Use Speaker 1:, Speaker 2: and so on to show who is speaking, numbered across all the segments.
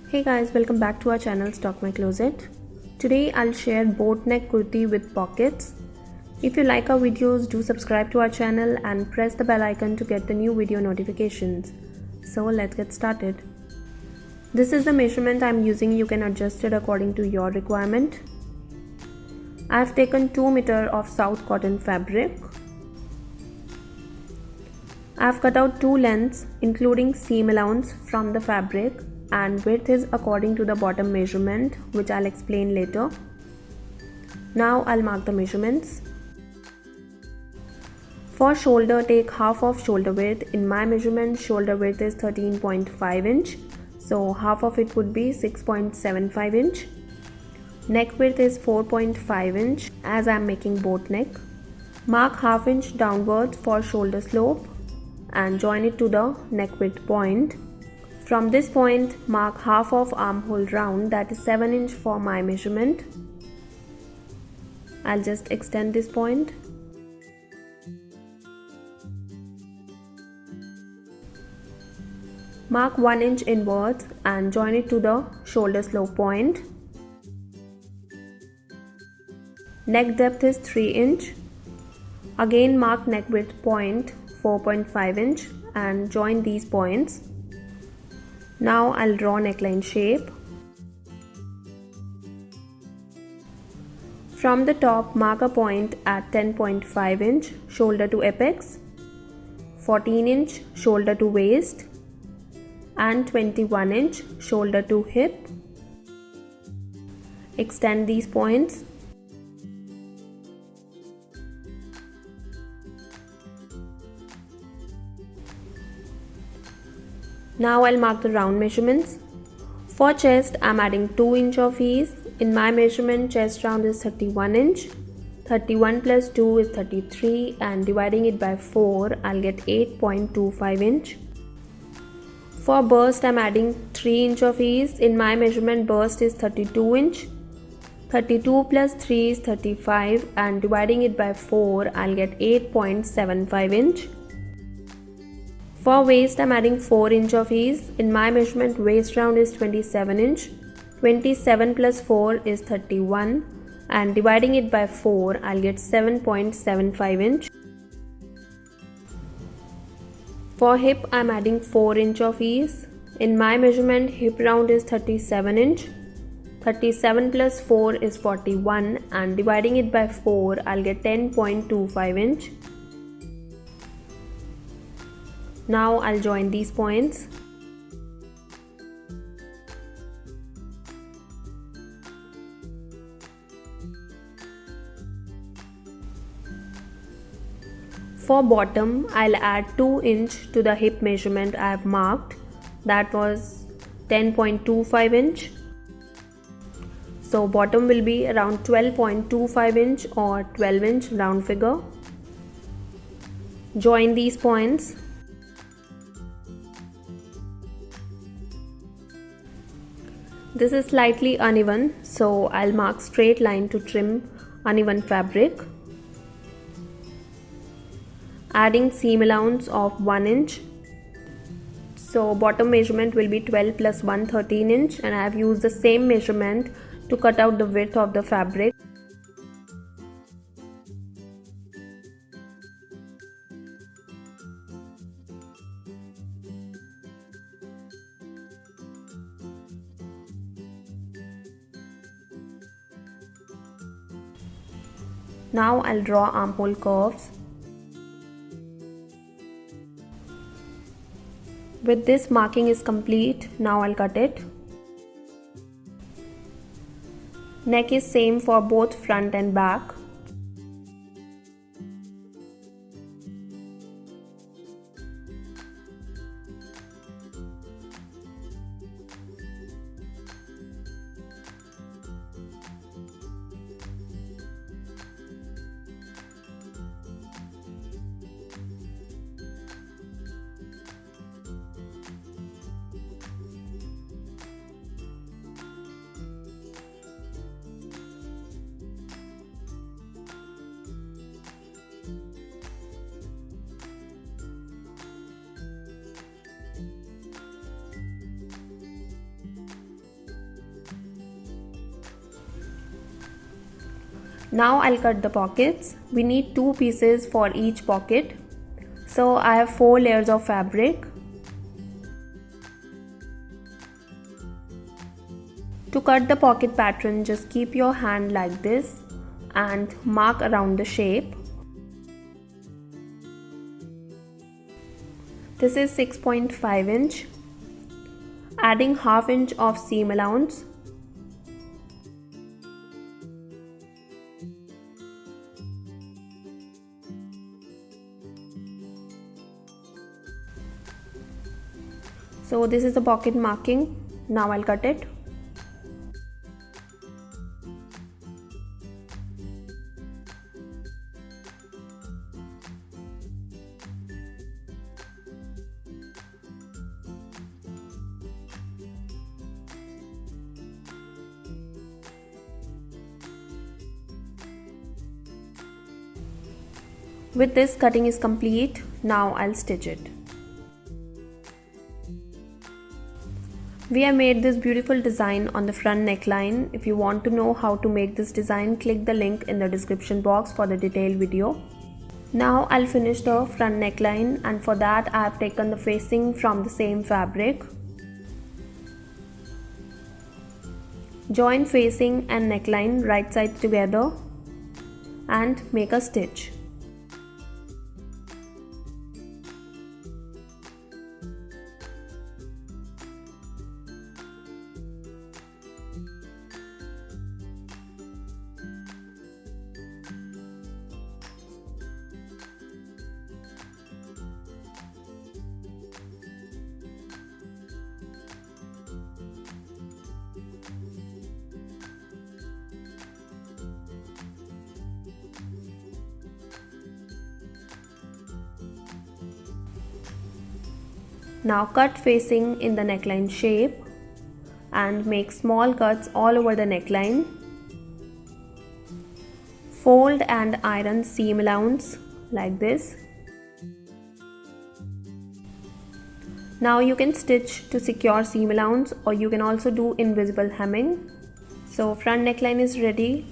Speaker 1: Hey guys, welcome back to our channel Stalk My Closet. Today I'll share boat neck kurti with pockets. If you like our videos, do subscribe to our channel and press the bell icon to get the new video notifications. So let's get started. This is the measurement I'm using. You can adjust it according to your requirement. I've taken 2 meters of South cotton fabric. I've cut out 2 lengths including seam allowance from the fabric, and width is according to the bottom measurement, which I'll explain later. Now I'll mark the measurements. For shoulder, take half of shoulder width. In my measurement, shoulder width is 13.5 inch, so half of it would be 6.75 inch. Neck width is 4.5 inch as I'm making boat neck. Mark half inch downwards for shoulder slope and join it to the neck width point. From this point, mark half of armhole round, that is 7 inch for my measurement. I'll just extend this point. Mark 1 inch inwards and join it to the shoulder slope point. Neck depth is 3 inch. Again mark neck width point 4.5 inch and join these points. Now I'll draw neckline shape. From the top, mark a point at 10.5 inch shoulder to apex, 14 inch shoulder to waist, and 21 inch shoulder to hip. Extend these points. Now I'll mark the round measurements. For chest, I'm adding 2 inch of ease. In my measurement, chest round is 31 inch. 31 plus 2 is 33, and dividing it by 4, I'll get 8.25 inch. For bust, I'm adding 3 inch of ease. In my measurement, bust is 32 inch. 32 plus 3 is 35, and dividing it by 4, I'll get 8.75 inch. For waist, I'm adding 4 inch of ease. In my measurement, waist round is 27 inch. 27 plus 4 is 31, and dividing it by 4, I'll get 7.75 inch. For hip, I'm adding 4 inch of ease. In my measurement, hip round is 37 inch. 37 plus 4 is 41, and dividing it by 4, I'll get 10.25 inch. Now I'll join these points. For bottom, I'll add 2 inch to the hip measurement I have marked. That was 10.25 inch. So bottom will be around 12.25 inch or 12 inch round figure. Join these points. This is slightly uneven, so I'll mark straight line to trim uneven fabric. Adding seam allowance of 1 inch. So bottom measurement will be 12 plus 1, 13 inch, and I have used the same measurement to cut out the width of the fabric. Now I'll draw armhole curves. With this, marking is complete. Now I'll cut it. Neck is same for both front and back. Now I'll cut the pockets. We need 2 pieces for each pocket. So I have 4 layers of fabric. To cut the pocket pattern, just keep your hand like this and mark around the shape. This is 6.5 inch. Adding half inch of seam allowance. So this is the pocket marking. Now I'll cut it. With this, cutting is complete. Now I'll stitch it. We have made this beautiful design on the front neckline. If you want to know how to make this design, click the link in the description box for the detailed video. Now I'll finish the front neckline, and for that I have taken the facing from the same fabric. Join facing and neckline right sides together and make a stitch. Now cut facing in the neckline shape and make small cuts all over the neckline. Fold and iron seam allowance like this. Now you can stitch to secure seam allowance, or you can also do invisible hemming. So front neckline is ready.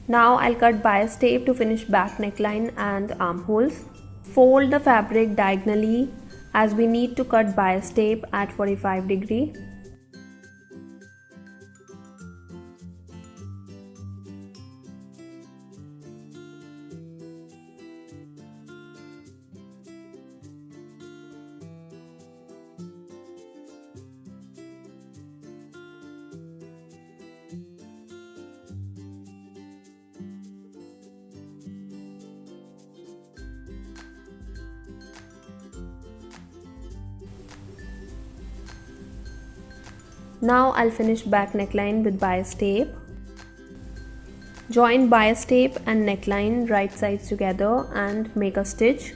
Speaker 1: Now I'll cut bias tape to finish back neckline and armholes. Fold the fabric diagonally as we need to cut bias tape at 45 degree. Now I'll finish back neckline with bias tape. Join bias tape and neckline right sides together and make a stitch.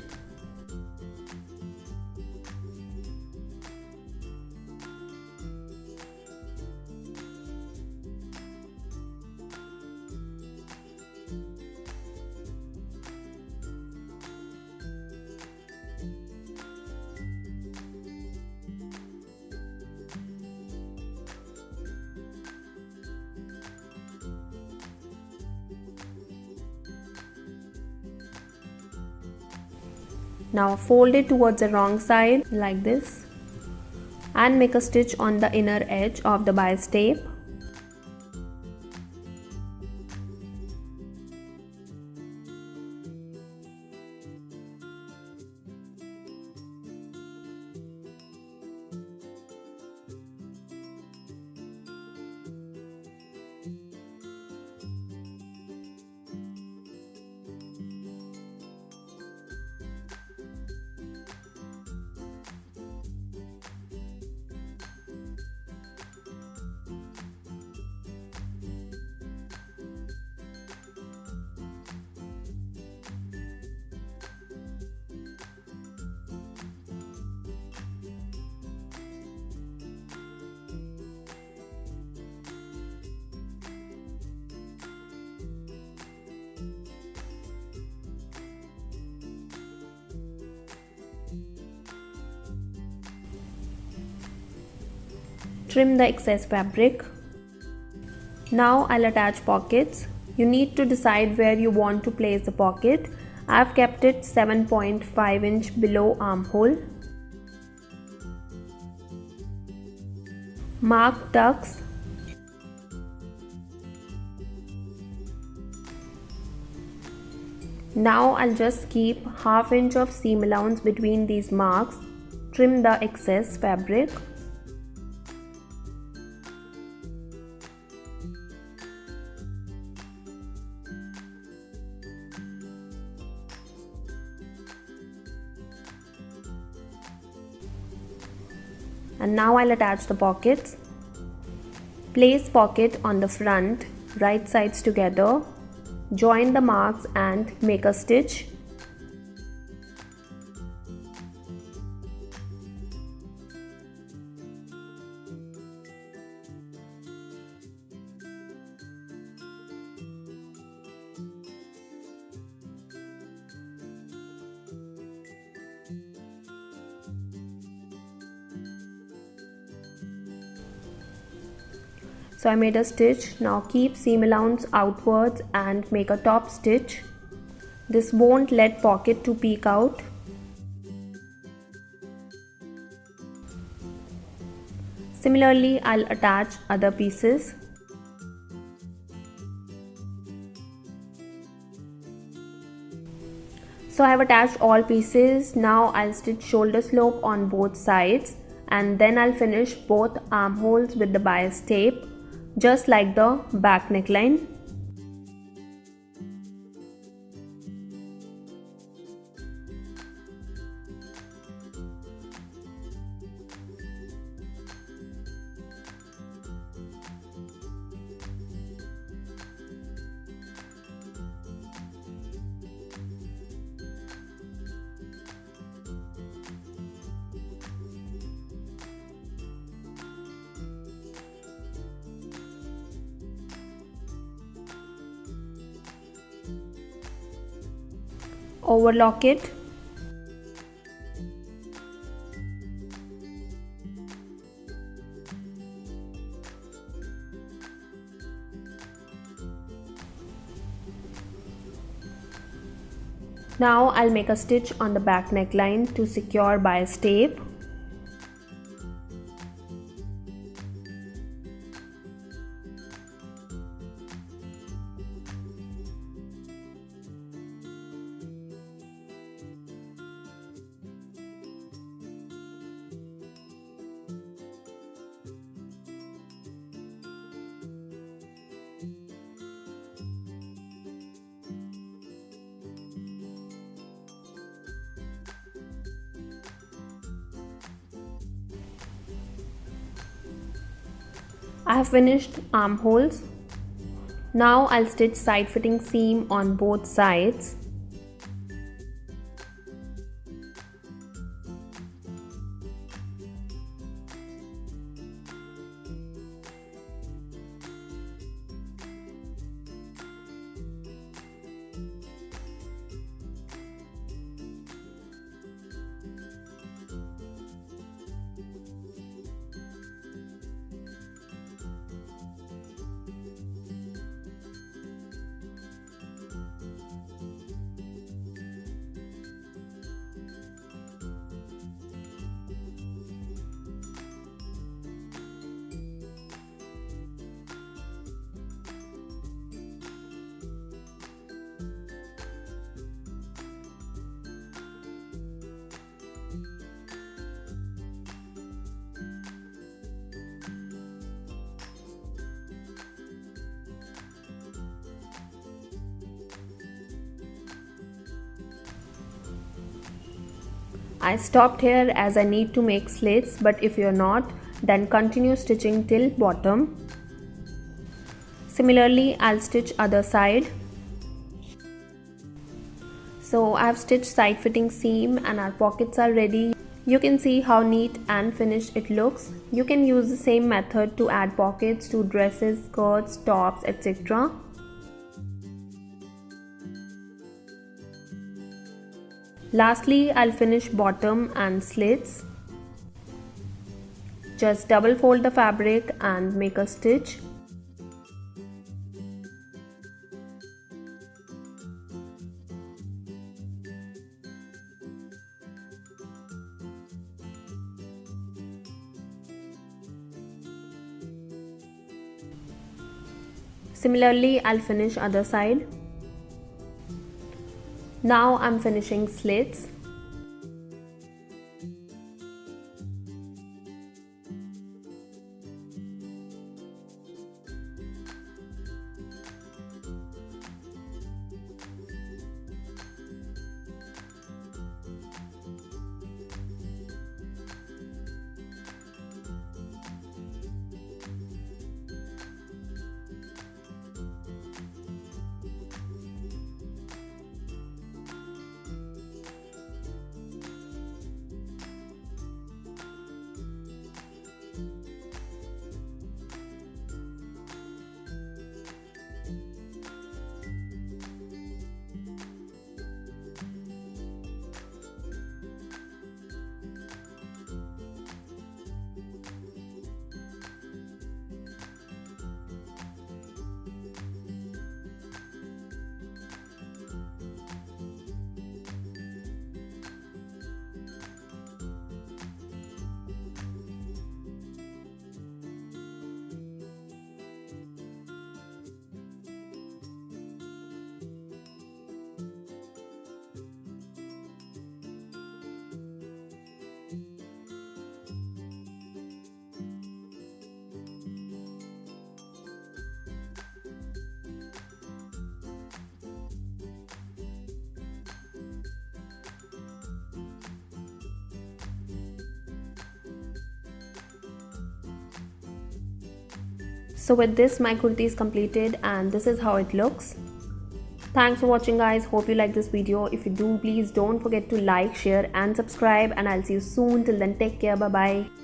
Speaker 1: Now fold it towards the wrong side like this and make a stitch on the inner edge of the bias tape. Trim the excess fabric. Now I'll attach pockets. You need to decide where you want to place the pocket. I've kept it 7.5 inch below armhole. Mark tucks. Now I'll just keep half inch of seam allowance between these marks. Trim the excess fabric. And now I'll attach the pockets. Place pocket on the front, right sides together. Join the marks and make a stitch. So I made a stitch. Now keep seam allowance outwards and make a top stitch. This won't let pocket to peek out. Similarly, I'll attach other pieces. So I have attached all pieces. Now I'll stitch shoulder slope on both sides and then I'll finish both armholes with the bias tape, just like the back neckline. Overlock it. Now I'll make a stitch on the back neckline to secure bias tape. I have finished armholes. Now I'll stitch side fitting seam on both sides. I stopped here as I need to make slits, but if you're not, then continue stitching till bottom. Similarly, I'll stitch other side. So I've stitched side fitting seam and our pockets are ready. You can see how neat and finished it looks. You can use the same method to add pockets to dresses, skirts, tops, etc. Lastly, I'll finish bottom and slits. Just double fold the fabric and make a stitch. Similarly, I'll finish other side. Now I'm finishing slits. So with this, my kurti is completed and this is how it looks. Thanks for watching guys. Hope you like this video. If you do, please don't forget to like, share and subscribe, and I'll see you soon. Till then, take care. Bye bye.